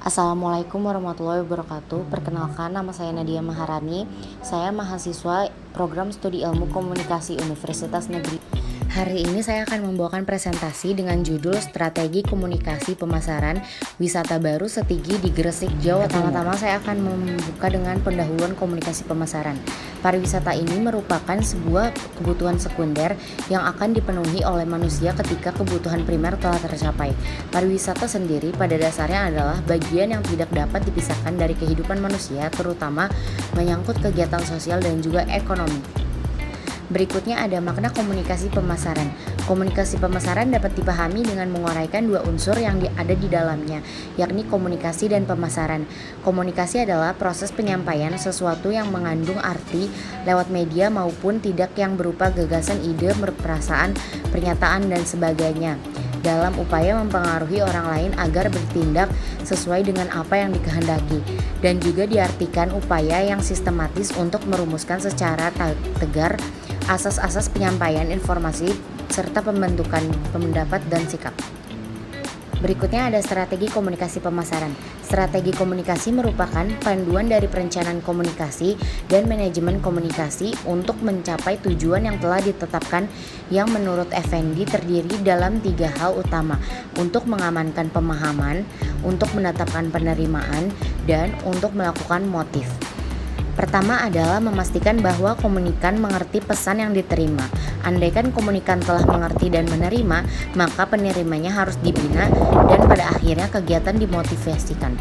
Assalamualaikum warahmatullahi wabarakatuh. Perkenalkan, nama saya Nadia Maharani. Saya mahasiswa Program Studi Ilmu Komunikasi Universitas Negeri. Hari ini saya akan membawakan presentasi dengan judul Strategi Komunikasi Pemasaran Wisata Baru Setigi di Gresik, Jawa Timur. Pertama-tama saya akan membuka dengan pendahuluan komunikasi pemasaran. Pariwisata ini merupakan sebuah kebutuhan sekunder yang akan dipenuhi oleh manusia ketika kebutuhan primer telah tercapai. Pariwisata sendiri pada dasarnya adalah bagian yang tidak dapat dipisahkan dari kehidupan manusia, terutama menyangkut kegiatan sosial dan juga ekonomi. Berikutnya ada makna komunikasi pemasaran. Komunikasi pemasaran dapat dipahami dengan menguraikan dua unsur yang ada di dalamnya, yakni komunikasi dan pemasaran. Komunikasi adalah proses penyampaian sesuatu yang mengandung arti lewat media maupun tidak yang berupa gagasan, ide, perasaan, pernyataan, dan sebagainya, dalam upaya mempengaruhi orang lain agar bertindak sesuai dengan apa yang dikehendaki, dan juga diartikan upaya yang sistematis untuk merumuskan secara tegar asas-asas penyampaian informasi serta pembentukan pendapat dan sikap. Berikutnya ada strategi komunikasi pemasaran. Strategi komunikasi merupakan panduan dari perencanaan komunikasi dan manajemen komunikasi untuk mencapai tujuan yang telah ditetapkan, yang menurut Effendi terdiri dalam 3 hal utama: untuk mengamankan pemahaman, untuk menetapkan penerimaan, dan untuk melakukan motif. Pertama adalah memastikan bahwa komunikan mengerti pesan yang diterima. Andaikan komunikan telah mengerti dan menerima, maka penerimanya harus dibina dan pada akhirnya kegiatan dimotivasikan.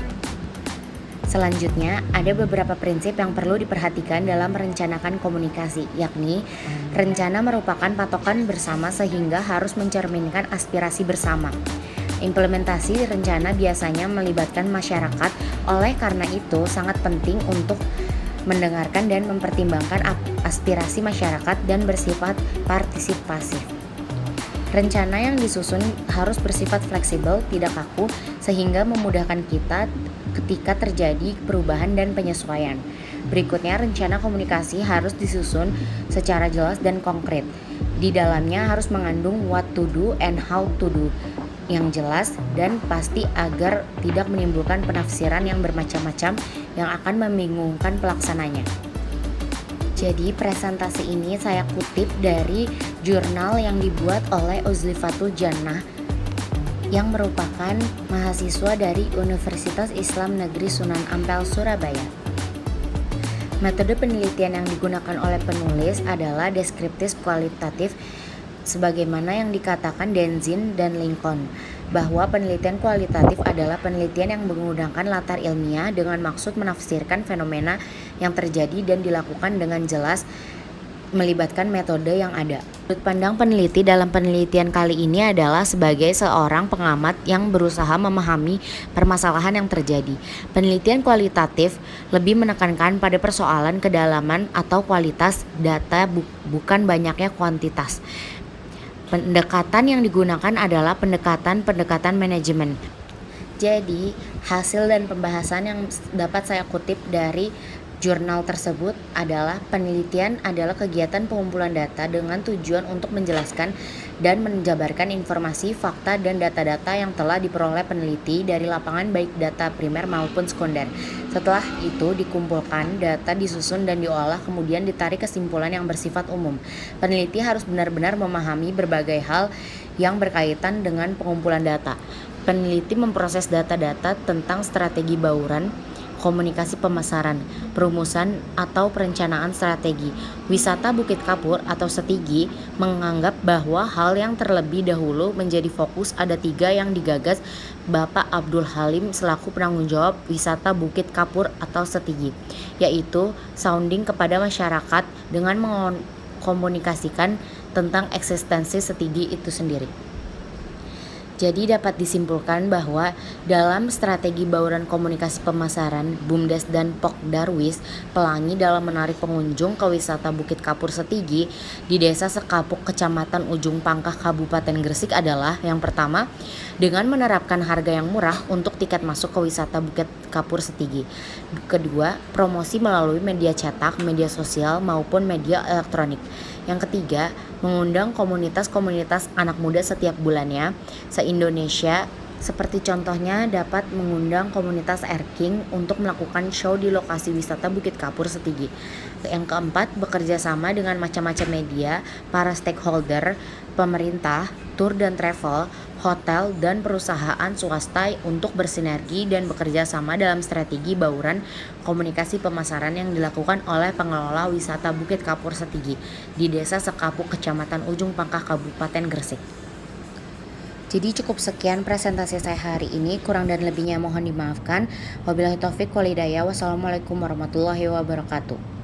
Selanjutnya, ada beberapa prinsip yang perlu diperhatikan dalam merencanakan komunikasi, yakni rencana merupakan patokan bersama sehingga harus mencerminkan aspirasi bersama. Implementasi rencana biasanya melibatkan masyarakat, oleh karena itu sangat penting untuk mendengarkan dan mempertimbangkan aspirasi masyarakat dan bersifat partisipasif. Rencana yang disusun harus bersifat fleksibel, tidak kaku, sehingga memudahkan kita ketika terjadi perubahan dan penyesuaian. Berikutnya, rencana komunikasi harus disusun secara jelas dan konkret. Di dalamnya harus mengandung what to do and how to do yang jelas dan pasti agar tidak menimbulkan penafsiran yang bermacam-macam yang akan membingungkan pelaksananya. Jadi presentasi ini saya kutip dari jurnal yang dibuat oleh Uzlifatul Jannah yang merupakan mahasiswa dari Universitas Islam Negeri Sunan Ampel, Surabaya. Metode penelitian yang digunakan oleh penulis adalah deskriptif kualitatif, sebagaimana yang dikatakan Denzin dan Lincoln, bahwa penelitian kualitatif adalah penelitian yang menggunakan latar ilmiah dengan maksud menafsirkan fenomena yang terjadi dan dilakukan dengan jelas, melibatkan metode yang ada. Sudut pandang peneliti dalam penelitian kali ini adalah sebagai seorang pengamat yang berusaha memahami permasalahan yang terjadi. Penelitian kualitatif lebih menekankan pada persoalan kedalaman atau kualitas data, bukan banyaknya kuantitas. Pendekatan yang digunakan adalah pendekatan manajemen. Jadi, hasil dan pembahasan yang dapat saya kutip dari jurnal tersebut adalah penelitian adalah kegiatan pengumpulan data dengan tujuan untuk menjelaskan dan menjabarkan informasi, fakta, dan data-data yang telah diperoleh peneliti dari lapangan, baik data primer maupun sekunder. Setelah itu dikumpulkan, data disusun dan diolah, kemudian ditarik kesimpulan yang bersifat umum. Peneliti harus benar-benar memahami berbagai hal yang berkaitan dengan pengumpulan data. Peneliti memproses data-data tentang strategi bauran, komunikasi pemasaran, perumusan atau perencanaan strategi. Wisata Bukit Kapur atau Setigi menganggap bahwa hal yang terlebih dahulu menjadi fokus ada 3 yang digagas Bapak Abdul Halim selaku penanggung jawab wisata Bukit Kapur atau Setigi, yaitu sounding kepada masyarakat dengan mengkomunikasikan tentang eksistensi Setigi itu sendiri. Jadi dapat disimpulkan bahwa dalam strategi bauran komunikasi pemasaran, BUMDes dan Pokdarwis Pelangi dalam menarik pengunjung ke wisata Bukit Kapur Setigi di Desa Sekapuk, Kecamatan Ujung Pangkah, Kabupaten Gresik adalah: yang pertama, dengan menerapkan harga yang murah untuk tiket masuk ke wisata Bukit Kapur Setigi. Kedua, promosi melalui media cetak, media sosial maupun media elektronik. Yang ketiga, mengundang komunitas-komunitas anak muda setiap bulannya se-Indonesia Seperti contohnya dapat mengundang komunitas Erking untuk melakukan show di lokasi wisata Bukit Kapur Setigi. Yang keempat, bekerja sama dengan macam-macam media, para stakeholder, pemerintah, tour dan travel, hotel, dan perusahaan swasta untuk bersinergi dan bekerja sama dalam strategi bauran komunikasi pemasaran yang dilakukan oleh pengelola wisata Bukit Kapur Setigi di Desa Sekapuk, Kecamatan Ujung Pangkah, Kabupaten Gresik. Jadi cukup sekian presentasi saya hari ini, kurang dan lebihnya mohon dimaafkan. Wabillahi taufik wal hidayah. Wassalamualaikum warahmatullahi wabarakatuh.